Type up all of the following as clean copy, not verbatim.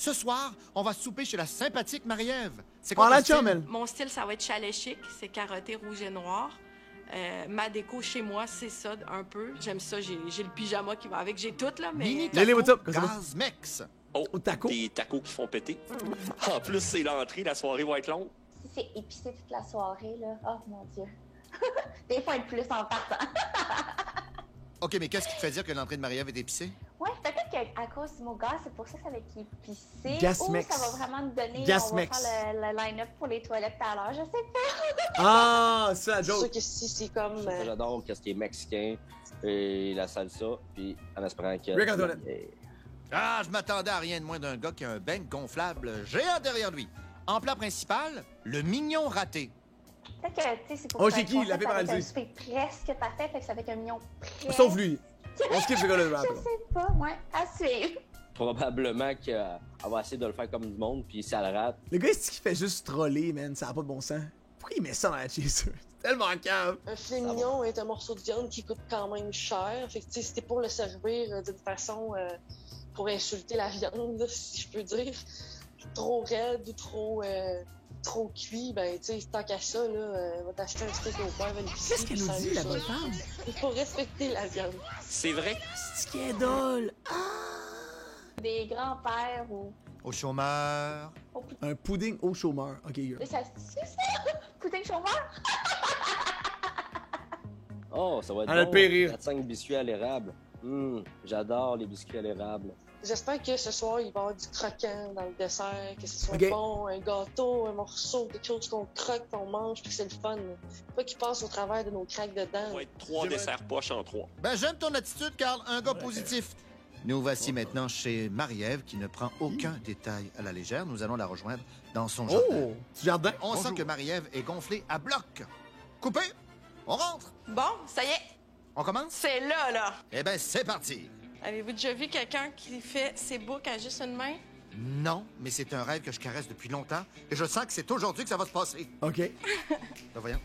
Ce soir, on va souper chez la sympathique Marie-Ève. C'est Prends quoi la ton style? chum, elle. Mon style, ça va être chalet chic, c'est carotté, rouge et noir. Ma déco chez moi, c'est ça, un peu. J'aime ça, j'ai le pyjama qui va avec, j'ai tout, là, mais... Mini Lily, what's up? taco gaz mex. Oh, Au taco. des tacos qui font péter. En plus, c'est l'entrée, la soirée va être longue. Si c'est épicé toute la soirée, là, oh mon Dieu. Des fois, être plus en partant. OK, mais qu'est-ce qui te fait dire que l'entrée de Marie-Ève est épicée? Ouais, peut-être qu'à cause du mot gaz, c'est pour ça que ça va être épicé. Gasmex. Ou ça va vraiment nous donner, Gasmex. on va faire le line-up pour les toilettes tout à l'heure, je sais pas. Ah, c'est la C'est sûr joke. que si c'est comme. J'adore qu'est-ce qui est mexicain et la salsa, puis en espérant que... Rick Antoinette. Ah, je m'attendais à rien de moins d'un gars qui a un bank gonflable géant derrière lui. En plat principal, le mignon raté. Peut-être que, tu sais, c'est pour Oh, faire j'ai qui? un La fait concept avec paralysée. un souper presque parfait, fait que ça va être un mignon presque. Sauf lui. On skip ce gars-là, le rap. Je sais pas, ouais, à suivre. Probablement qu'elle va essayer de le faire comme du monde, puis si elle rate, Le gars, c'est qui fait juste troller, man. Ça a pas de bon sens. Pourquoi il met ça dans la cheese? C'est tellement cave. Un filet mignon est un morceau de viande qui coûte quand même cher. Fait que, tu sais, si t'es pour le servir d'une façon pour insulter la viande, là, si je peux dire, trop raide ou trop cuit, ben, tu sais, tant qu'à ça, là, va t'acheter un steak au beurre, Qu'est-ce qu'elle nous dit, la bonne femme? Il faut respecter la viande. C'est vrai. C'est qui est dole. Des grands-pères ou... Au chômeur. Un pudding au chômeur. Ok, girl. Ça se dit, ça? Pudding chômeur? oh, ça va être Elle a bon. le périr. 4-5 biscuits à l'érable. J'adore les biscuits à l'érable. J'espère que ce soir, il va y avoir du croquant dans le dessert, que ce soit Ok. bon, un gâteau, un morceau, quelque chose qu'on croque, qu'on mange, puis que c'est le fun. Pas qu'il passe au travers de nos craques Ça dedans. va être 3 desserts poches en 3. Ben, j'aime ton attitude, Carl. Un gars positif. Nous voici maintenant chez Marie-Ève qui ne prend aucun détail à la légère. Nous allons la rejoindre dans son jardin. Oh! Du jardin. On Bonjour. sent que Marie-Ève est gonflée à bloc. Coupé. On rentre. Bon, ça y est, On commence? c'est là. Eh ben, c'est parti. Avez-vous déjà vu quelqu'un qui fait ses boucles à juste une main? Non, mais c'est un rêve que je caresse depuis longtemps et je sens que c'est aujourd'hui que ça va se passer. Ok. Là, voyons.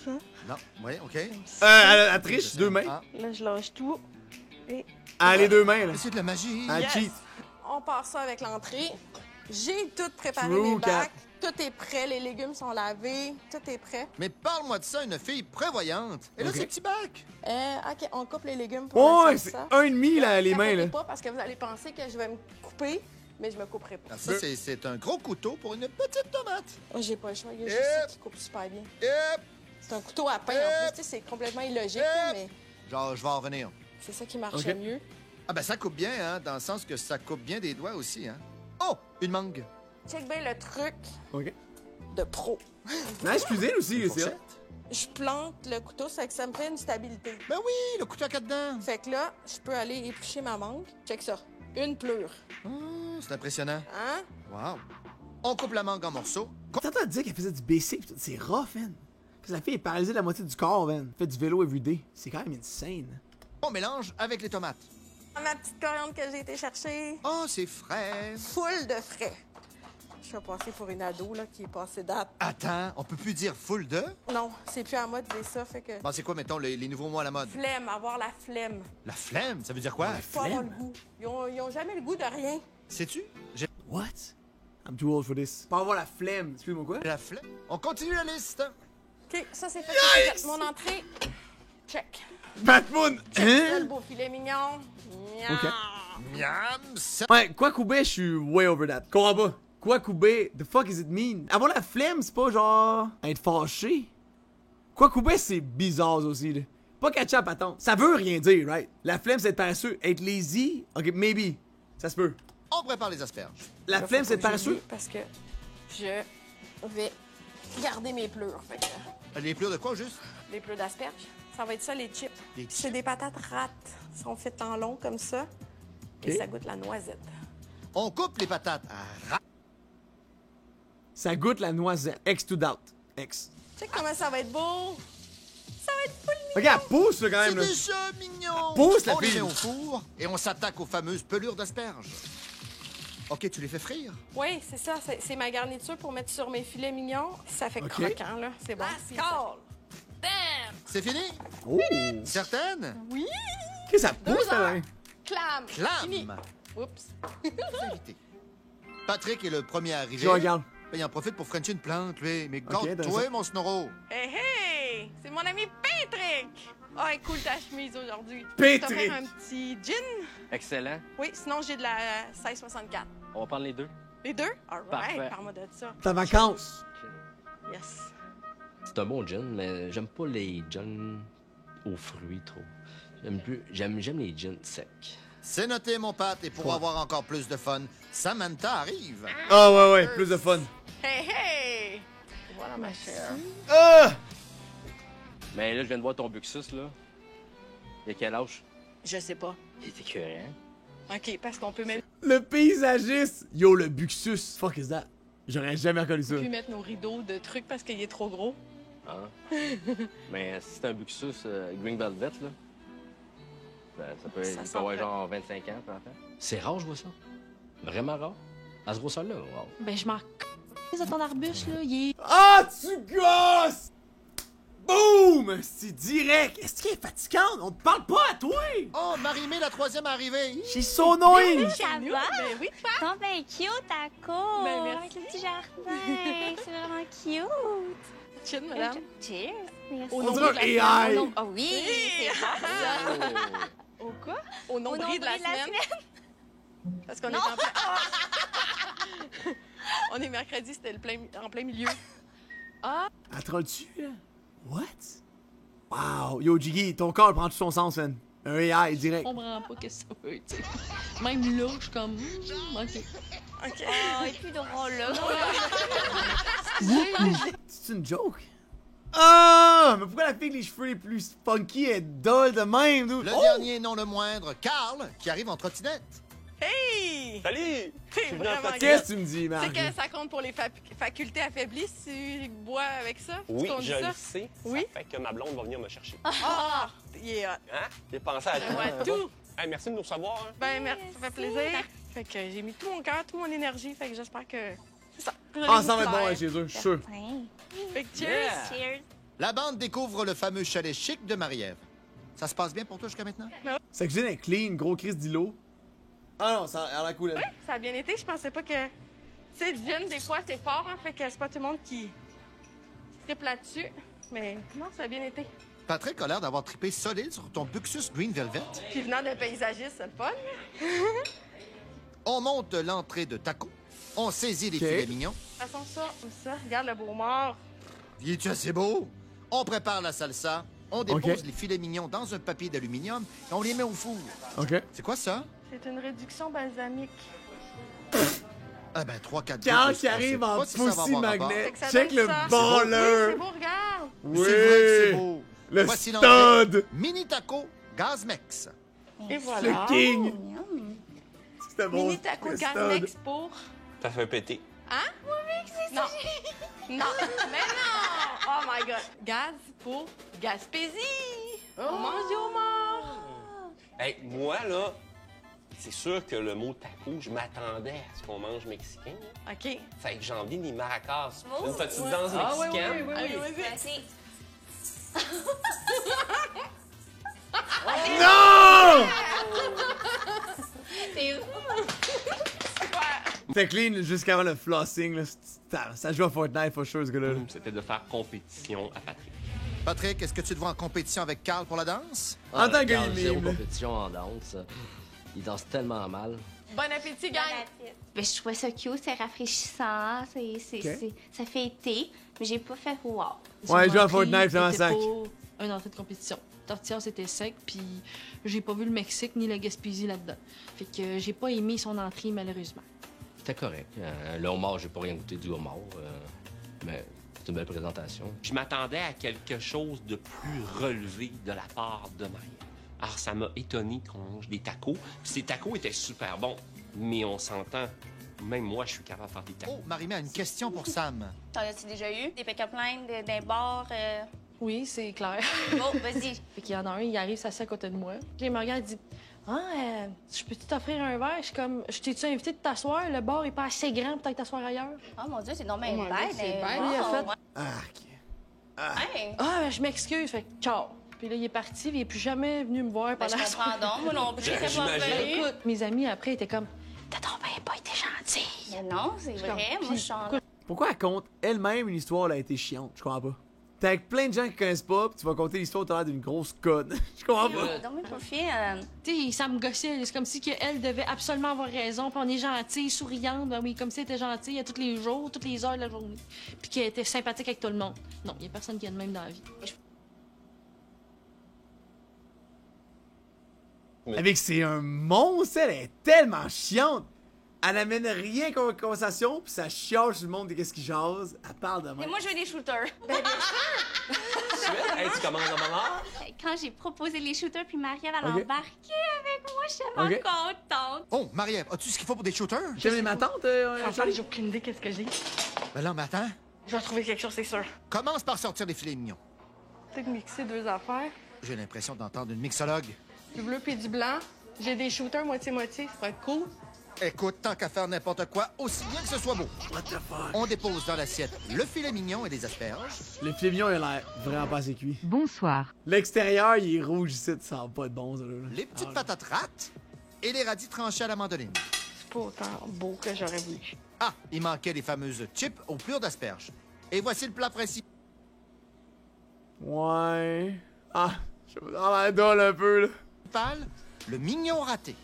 Non, oui, OK. Elle triche, deux mains. Ah, Là, je lâche tout. Et Ah, les deux mains, là. c'est de la magie. Elle Yes! cheat. On part ça avec l'entrée. J'ai tout préparé True, mes Kat. bacs. Tout est prêt, les légumes sont lavés, tout est prêt. Mais parle-moi de ça, une fille prévoyante. Et là, Ok. ces petits bacs. OK, on coupe les légumes pour Oh, la c'est salsa. 1,5 là, les mains, Capotez là. pas parce que vous allez penser que je vais me couper, mais je me couperai pas. Alors ça, c'est un gros couteau pour une petite tomate. Oh, j'ai pas le choix, il y a juste ça qui coupe super bien. Hop! C'est un couteau à pain en plus, tu sais, c'est complètement illogique, là, mais Genre, je vais en revenir. c'est ça qui marchait Ok. mieux. Ah ben, ça coupe bien, hein, dans le sens que ça coupe bien des doigts aussi, hein. Oh, une mangue. Check bien le truc Ok. de pro. Nice cuisine aussi, Une c'est ça. fourchette. Je plante le couteau, ça fait que ça me fait une stabilité. Ben oui, le couteau à quatre dents. Fait que là, je peux aller éplucher ma mangue. Check ça. Une pleure. C'est impressionnant. Hein? Wow. On coupe la mangue en morceaux. T'entends dire qu'elle faisait du BC, pis tout, c'est rough, man. Parce que la fille est paralysée de la moitié du corps, man. Elle fait du vélo everyday. C'est quand même insane. On mélange avec les tomates. Ma petite coriandre que j'ai été chercher. Oh, c'est frais. Full de frais. Je suis passée pour une ado là, qui est passée date. Attends, on peut plus dire full de? Non, c'est plus à mode de dire ça, fait que... Bon, c'est quoi, mettons, les nouveaux mots à la mode? Flemme, avoir la flemme. La flemme, ça veut dire quoi? Faut avoir le goût. Ils ont jamais le goût de rien. Sais-tu? J'ai What? I'm too old for this. Pas avoir la flemme. Excuse-moi quoi? la flemme. On continue la liste. OK, ça c'est fait. C'est fait. Mon entrée, check. Batman! Check ça, Hein? le beau filet mignon. Miam. OK. Miam, ça... Ouais, quoi couper, je suis way over that. Comprends pas. Quoi couper, the fuck is it mean? Avoir la flemme, c'est pas genre être fâché. Quoi couper, c'est bizarre ça aussi, là. Pas catcher à patente. Ça veut rien dire, right? La flemme, c'est être paresseux. Être lazy, ok, maybe. Ça se peut. On prépare les asperges. La Là, flemme, faut c'est être pas que paresseux. j'oublie parce que je vais garder mes pleurs. Fait que Les pleurs de quoi, juste? les pleurs d'asperges, ça va être ça, les chips. Des chips. C'est des patates rates. Elles sont faites en long comme ça. Et Ok. ça goûte la noisette. On coupe les patates à ras. Ça goûte la noisette. X to doubt. X. Tu sais comment ça va être beau? Ça va être full mignon. Regarde, pousse là, quand C'est même. Là. déjà mignon! Pousse la On les fille. met au four et on s'attaque aux fameuses pelures d'asperges. OK, tu les fais frire? Oui, c'est ça. C'est ma garniture pour mettre sur mes filets mignons. Ça fait Ok. croquant, là. C'est bon. Bam! C'est fini? Oh! Oui! Certaine? Qu'est-ce que ça pousse 2 heures. là? Clam! Fini. Clam! Oups. Les invités. Patrick est le premier à arriver. Je regarde. Ben, il en profite pour frencher une plante, lui. Mais Ok, garde-toi, d'accord. mon Snoro. Hey, hey! C'est mon ami Patrick! Ah, oh, cool ta chemise aujourd'hui. Patrick! Tu peux faire un petit gin? Excellent. Oui, sinon j'ai de la 1664. On va prendre les deux. Les deux? Alright, Parfait. parle-moi de ça. Ta vacance. Yes. C'est un bon gin, mais j'aime pas les gins aux fruits trop. J'aime les gins secs. C'est noté, mon Pat. Et pour Quoi? avoir encore plus de fun, Samantha arrive. Ah ouais, plus de fun. Hey, hey! Voilà ma chère. Ah! Mais là, je viens de voir ton Buxus, là. Il a quel âge? Je sais pas. Il était écœurant. OK, parce qu'on peut même Le paysagiste. Yo, le Buxus. Fuck is that? J'aurais jamais reconnu ça. plus mettre nos rideaux de trucs parce qu'il est trop gros. Ah. Mais si c'est un Buxus Green Velvet, là, ben, ça peut, Ça il peut sent avoir prêt. genre 25 ans, peut faire. C'est rare, je vois ça. Vraiment rare. À ce grosseur-là, wow. Ben, je m'en c*** de ton arbuste, là. Il est. Ah, tu gosses! Boum! C'est direct. Est-ce qu'elle est fatigante? On te parle pas à toi! Oh, Marie-Mé, la troisième arrivée. She's so annoying! Ça Nous, va? Ben oui, toi. Ton ben cute ta cour. Ben, merci. Avec le petit jardin. C'est vraiment cute. Chin, madame. Cheers. Merci. Au On nombril dirait de la un AI. semaine. Oh oui, c'est bon ça. Au quoi? Au Au nombril de la semaine. Parce qu'on est en plein... Ah! On est mercredi, c'était en plein milieu. Ah! Elle troll-tu, là? What? Wow! Yo, Jiggy, ton corps prend tout son sens, man. Un AI direct. Je comprends pas que ça veut dire. Même là, je suis comme. Ok. OK. Oh, il est plus drôle là. C'est une joke? Ah! Mais pourquoi la fille avec les cheveux les plus funky est dolle de même, dude? Le Oh! dernier, non le moindre, Carl, qui arrive en trottinette. Hey! Salut! T'es suis venu en vraiment Qu'est-ce good. que tu me dis, Tu sais Marc? que ça compte pour les facultés affaiblies si tu bois avec ça? Oui, Tu conduis je ça? le sais. Oui? Ça fait que ma blonde va venir me chercher. Ah! Il est hot. Hein? J'ai pensé à Je vois tout. Hey, merci de nous recevoir. Hein. Ben, merci, ça fait plaisir. Fait que j'ai mis tout mon cœur, toute mon énergie. Fait que j'espère que c'est ça. Ah, ça va être bon, ouais, chez eux, je suis sûr. Fait que cheers! Cheers. La bande découvre le fameux chalet chic de Marie-Ève. Ça se passe bien pour toi jusqu'à maintenant? Sa cuisine est clean, gros Chris d'îlot. Ah non, ça a l'air cool, elle. Ça a bien été. Je pensais pas que... Tu sais, le gin, des fois, c'est fort, hein. Fait que c'est pas tout le monde qui tripe là-dessus. Mais non, ça a bien été. Patrick a l'air d'avoir trippé solide sur ton Buxus Green Velvet. Puis venant d'un paysagiste, c'est le fun. On monte l'entrée de taco. On saisit les Ok. filets mignons. Façon ça, comme ça. Regarde le beau mort. Il est-tu assez beau? On prépare la salsa. On dépose Ok. les filets mignons dans un papier d'aluminium et on les met au four. Ok. C'est quoi ça? C'est une réduction balsamique. Ah ben, 3-4 Carl qui arrive en pussy magnet. Fait que ça Check donne le ça. beau. Oui, baller. c'est beau, regarde. Oui. C'est vrai que c'est beau. Le Voici l'entrée. stud. Mini taco Gazmex. Et Le voilà. king. C'était bon. Mini taco le stud. Gazmex pour... Ça fait péter. Hein? Non. Non, mais non! Oh my God. Gaz pour Gaspésie. On mange du homard. Hey, moi, là, c'est sûr que le mot taco, je m'attendais à ce qu'on mange mexicain. Là. OK. Fait que j'ai envie des maracas. Oh, Une petite ouais. danse Ah, oui, mexicaine. oui, oui, Allez, oui. vas-y. Non! C'est C'était clean jusqu'avant le flossing, là. Ça joue à Fortnite, for sure, ce gars-là. C'était de faire compétition à Patrick. Patrick, est-ce que tu te vois en compétition avec Carl pour la danse? En tant que Regarde, zéro mime, là. compétition en danse. Il danse tellement mal. Bon appétit, gang. Ben, je trouvais ça cute, c'est rafraîchissant, ça fait été, mais j'ai pas fait wow. Ouais, jouer à Fortnite, c'est un sac. Pas une entrée de compétition. Tortilla, c'était sec, puis j'ai pas vu le Mexique ni la Gaspésie là-dedans. Fait que j'ai pas aimé son entrée, malheureusement. C'était correct. Le homard, j'ai pas rien goûté du homard. Mais c'est une belle présentation. Je m'attendais à quelque chose de plus relevé de la part de Marie. Alors, ça m'a étonné qu'on mange des tacos. Puis ces tacos étaient super bons, mais on s'entend. Même moi, je suis capable de faire des tacos. Oh, Marie-Mé a une question pour Sam. T'en as-tu déjà eu? Des pick-up lines, d'un bar? Oui, c'est clair. Bon, vas-y. Fait qu'il y en a un, il arrive, s'assied à côté de moi. Puis il me regarde, il dit je peux-tu t'offrir un verre? Je suis comme, je t'ai-tu invité de t'asseoir? Le bar est pas assez grand pour peut-être t'asseoir ailleurs. Oh mon Dieu, c'est non même Oh mon bête. Dieu, c'est mais bête, wow, lui, il a fait. ouais. Ah, Hey. Ah, ben, je m'excuse. Fait que ciao. Puis là, il est parti, puis il est plus jamais venu me voir Ben, pendant je la comprends soirée. donc, moi non plus. J'imagine. C'est pas vrai. Écoute, mes amis après étaient comme T'as donc bien pas été gentille. Mais non, c'est vrai. Moi, je suis en... Pourquoi elle conte elle-même une histoire où elle a été chiante? Je comprends pas. T'es avec plein de gens qui connaissent pas, pis tu vas conter l'histoire au travers d'une grosse conne. Je comprends pas. Donc, pas fille. Tu sais, ça me gossait. C'est comme si elle devait absolument avoir raison. Puis on est gentille, souriante. Ben oui, comme si elle était gentille à tous les jours, toutes les heures de la journée. Puis qu'elle était sympathique avec tout le monde. Non, il y a personne qui a de même dans la vie. Avec c'est un monstre, elle est tellement chiante. Elle amène rien comme conversation, pis ça chiale sur le monde de qu'est-ce qui jase. Elle parle de Et même. moi, je veux des shooters. Hey, tu commandes à maman? Quand j'ai proposé les shooters, puis Marie-Ève, elle a Ok. embarqué avec moi, je suis tellement Ok. contente. Oh, Marie-Ève, as-tu ce qu'il faut pour des shooters? J'aime les ma tante, Charlie? J'ai aucune idée qu'est-ce que j'ai. Ben là, mais attends. Je vais trouver quelque chose, c'est sûr. Commence par sortir des filets mignons. Peut-être mixer deux affaires. J'ai l'impression d'entendre une mixologue. Du bleu puis du blanc. J'ai des shooters moitié-moitié. Ça pourrait être cool. Écoute, tant qu'à faire n'importe quoi, aussi bien que ce soit beau. What the fuck? On dépose dans l'assiette le filet mignon et les asperges. Le filet mignon, il a l'air vraiment pas assez cuit. Bonsoir. L'extérieur, il est rouge ici, ça va pas être bon, ça, là. Les petites Ah, patates rates et les radis tranchés à la mandoline. C'est pas autant beau que j'aurais voulu. Ah, il manquait les fameuses chips au pur d'asperges. Et voici le plat principal. Ouais. Ah, je me dans la dalle un peu, là. Le mignon raté.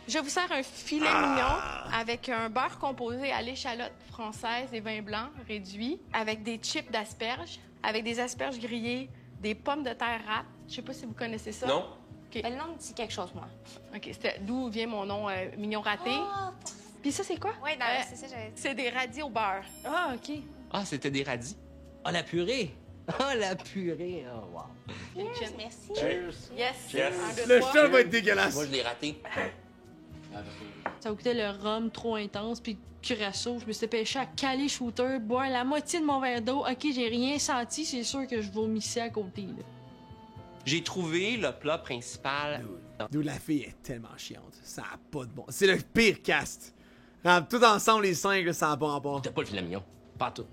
Je vous sers un filet mignon avec un beurre composé à l'échalote française et vin blanc réduit, avec des chips d'asperges, avec des asperges grillées, des pommes de terre râpes. Je sais pas si vous connaissez ça. Non? OK. Le nom me dit quelque chose, moi. OK, c'était d'où vient mon nom mignon raté. Oh, Puis ça, c'est quoi? oui, non, c'est ça, j'avais... C'est des radis au beurre. Ah, OK. Ah, c'était des radis. Ah, la purée! Ah, la purée! Oh, wow. Cheers, merci. Cheers! Yes. Yes. Un, deux, Le trois. chat va être dégueulasse. Moi, je l'ai raté. Ça coûtait le rhum trop intense, puis curaçao. Je me suis dépêchée à caler shooter, boire la moitié de mon verre d'eau. OK, j'ai rien senti, c'est sûr que je vomissais à côté, là. J'ai trouvé le plat principal. D'où la fille est tellement chiante. Ça a pas de bon. C'est le pire cast. Tout ensemble, les 5, là, ça a pas rapport. C'était pas le filet mignon. Pas tout.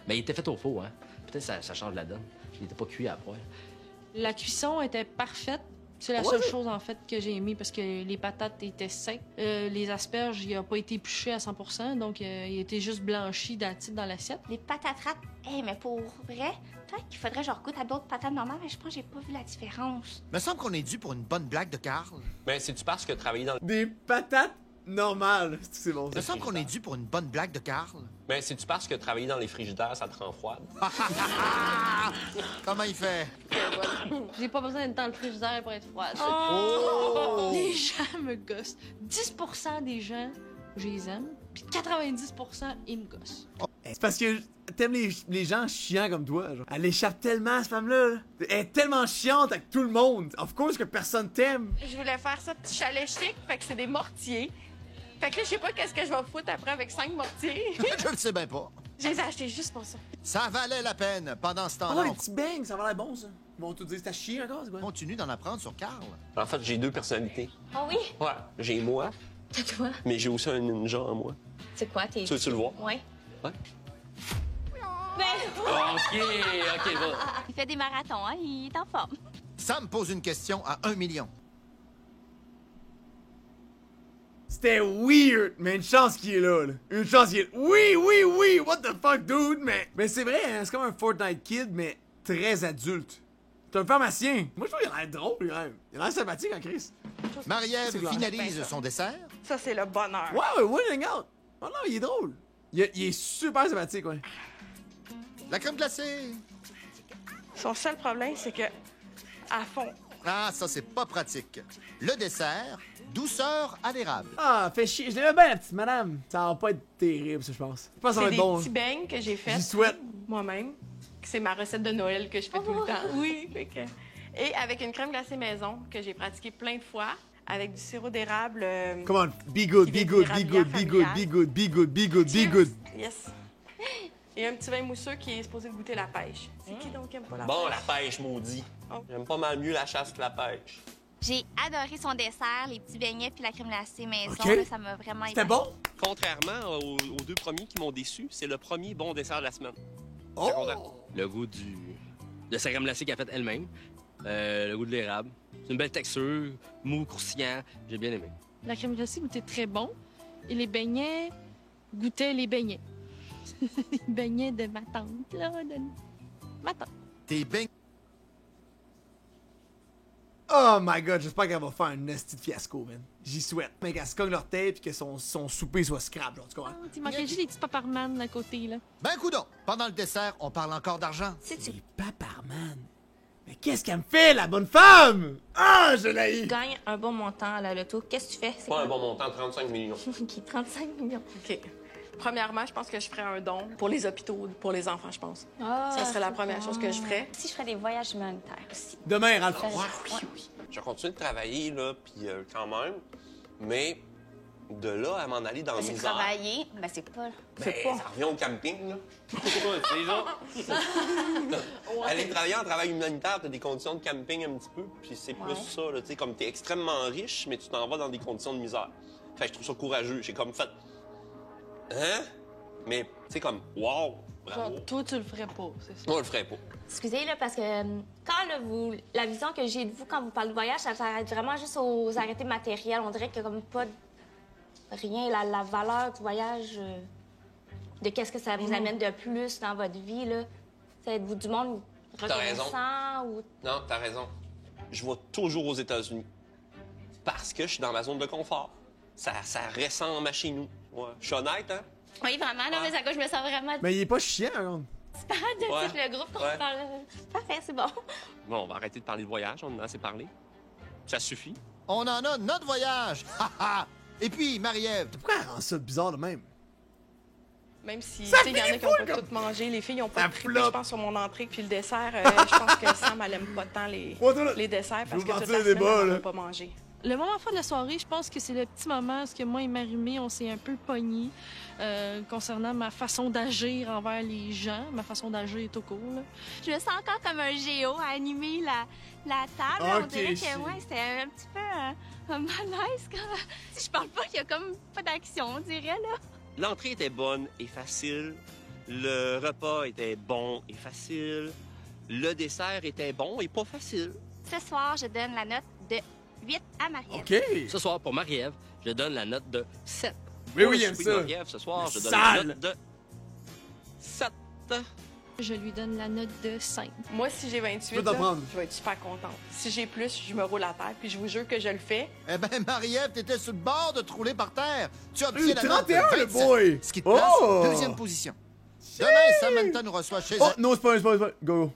Mais il était fait au four, hein. Peut-être que ça change la donne. Il était pas cuit à poil. La cuisson était parfaite. C'est la Ouais. seule chose, en fait, que j'ai aimé parce que les patates étaient secs. Les asperges, il a pas été épluché à 100%, donc il était juste blanchi dans l'assiette. Les patates rates, mais pour vrai, peut-être qu'il faudrait que je goûte à d'autres patates normales, mais je pense que j'ai pas vu la différence. Me semble qu'on est dû pour une bonne blague de Carl. Mais c'est-tu parce que travailler dans le... Des patates normales. C'est bon, Me ça. semble qu'on est dû pour une bonne blague de Carl. Mais c'est-tu parce que travailler dans les frigidaires, ça te rend froide? Comment il fait? J'ai pas besoin d'être dans le frigidaire pour être froide. Oh! Les gens me gossent. 10% des gens, je les aime, puis 90%, ils me gossent. C'est parce que t'aimes les gens chiants comme toi. Genre. Elle échappe tellement, cette femme-là. Là. Elle est tellement chiante avec tout le monde. Of course que personne t'aime. Je voulais faire ça petit chalet chic, fait que c'est des mortiers. Fait que là, je sais pas qu'est-ce que je vais foutre après avec 5 mortiers. Je le sais bien pas. Je les ai achetés juste pour ça. Ça valait la peine pendant ce Oh, temps-là. les petits bangs, ça va l'air bon, ça. Ils vont tout dire, c'est à chier encore, c'est quoi? On continue d'en apprendre sur Carl. En fait, j'ai deux personnalités. Oh oui? Ouais, j'ai moi, C'est toi? mais j'ai aussi un ninja en moi. C'est quoi, tes... Tu veux-tu le voir? Ouais. Ouais. Ben, OK, va. il fait des marathons, hein? Il est en forme. Sam pose une question à 1 million. C'était weird, mais une chance qu'il est là, là. Une chance qu'il est... Oui, what the fuck, dude, mais c'est vrai, hein, c'est comme un Fortnite kid, mais très adulte. T'es un pharmacien. Moi, je trouve qu'il a l'air drôle, quand même. Il a l'air sympathique, en Chris. C'est Marie-Ève clair. finalise son dessert. Ça, c'est le bonheur. Ouais, winning out. Oh non, il est drôle. Il est super sympathique, ouais. La crème glacée. Son seul problème, c'est que, à fond, Ah, ça, c'est pas pratique. Le dessert, douceur à l'érable. Ah, fait chier. Je l'aimais bien, la petite madame. Ça va pas être terrible, ça, je pense. Je pense que ça va c'est être des bon. petits beignes que j'ai fait J'y souhaite. moi-même. C'est ma recette de Noël que je fais tout le temps. Oui. Fait que... Et avec une crème glacée maison que j'ai pratiquée plein de fois, avec du sirop d'érable. Come on, be good, Qui be vient good, de be la good, be bière good, be familiale. good, be good, be good, be good. Yes. Et un petit vin mousseux qui est supposé goûter la pêche. C'est qui donc aime pas la Bon, pêche? la pêche, maudit. Oh. J'aime pas mal mieux la chasse que la pêche. J'ai adoré son dessert, les petits beignets puis la crème glacée maison. Ok. Là, ça m'a vraiment C'était aidé. bon? Contrairement aux deux premiers qui m'ont déçu, c'est le premier bon dessert de la semaine. Oh! Le goût de sa crème glacée qu'elle a faite elle-même. Le goût de l'érable. C'est une belle texture, mou, croustillant. J'ai bien aimé. La crème glacée goûtait très bon. Et les beignets goûtaient les beignets. Les beignets de ma tante, là. De ma tante. Tes beignets. Oh my god, j'espère qu'elle va faire un esti de fiasco, man. J'y souhaite. Mais qu'elle se cogne leur tête et que son souper soit scrap, genre, tu comprends? Oh, il manquait juste les petits paparman à côté, là. Ben coudonc, pendant le dessert, on parle encore d'argent. Les paparman. Mais qu'est-ce qu'elle me fait, la bonne femme? Ah, je l'ai eu! Gagne un bon montant à la loto. Qu'est-ce que tu fais? C'est Pas un quoi? bon montant, 35 millions. OK, 35 millions. OK. Premièrement, je pense que je ferais un don pour les hôpitaux, pour les enfants, je pense. Ça serait la première chose que je ferais. Si je ferais des voyages humanitaires aussi. Demain, Ralph. Oui. Je continue de travailler, là, puis quand même, mais de là à m'en aller dans la C'est misère... travailler, ben c'est pas... Ben, ça revient au camping, là. C'est genre... Aller travailler en travail humanitaire, t'as des conditions de camping un petit peu, puis c'est plus ça, là, tu sais, comme t'es extrêmement riche, mais tu t'en vas dans des conditions de misère. Fait que je trouve ça courageux. J'ai comme fait... Hein? Mais, tu sais, comme, wow, bravo. Genre, toi, tu le ferais pas, c'est ça? Moi, je le ferais pas. Excusez, là, parce que quand là, la vision que j'ai de vous quand vous parlez de voyage, ça s'arrête vraiment juste aux arrêtés matériels. On dirait qu'il y a comme pas rien, la valeur du voyage, de qu'est-ce que ça vous amène de plus dans votre vie, là. Êtes-vous du monde reconnaissant ou... Non, t'as raison. Je vais toujours aux États-Unis. Parce que je suis dans ma zone de confort. Ça ressemble à chez nous. Ouais. Je suis honnête, hein? Oui, vraiment, là, mais à quoi je me sens vraiment... Mais il est pas chiant, hein? C'est pas de tout le groupe qu'on parle. Parfait, c'est bon. Bon, on va arrêter de parler de voyage, on en a assez parlé. Ça suffit. On en a notre voyage! Ha ha! Et puis, Marie-Ève, Pourquoi elle rend ça bizarre de même? Même si, Ça tu sais, il y en a finit qui ont fou, pas comme- tout mangé. Les filles, ils ont pas Ça trippé, floppe. je pense, sur mon entrée. Puis le dessert, je pense que Sam, elle aime pas tant les desserts parce Je que veux toute partir la des semaine, débats, elle là. n'a pas mangé. Le moment fort de la soirée, je pense que c'est le petit moment où moi et Marie-Mé, on s'est un peu pognés concernant ma façon d'agir envers les gens, ma façon d'agir tout court. Là. Je me sens encore comme un géo à animer la table. On Ok, dirait shit. que ouais, c'était un petit peu un malaise quand si je parle pas, il y a comme pas d'action, on dirait là. L'entrée était bonne et facile. Le repas était bon et facile. Le dessert était bon et pas facile. Ce soir, je donne la note de 8 à Marie-Ève. OK! Ce soir, pour Marie-Ève, je donne la note de 7. Mais Pour oui, le il aime souper de ça! Marie-Ève, ce soir, je donne Sale. la note de 7. Je lui donne la note de 5. Moi, si j'ai 28, peux t'en là, prendre. je vais être super contente. Si j'ai plus, je me roule à terre. Puis je vous jure que je le fais. eh ben, Marie-Ève, t'étais sur le bord de te rouler par terre. Tu obtiens la note de 31, le 27, boy! ce qui te place Oh! en deuxième position. Demain, Samantha nous reçoit chez Oh, elle. non, c'est pas un, Go, go.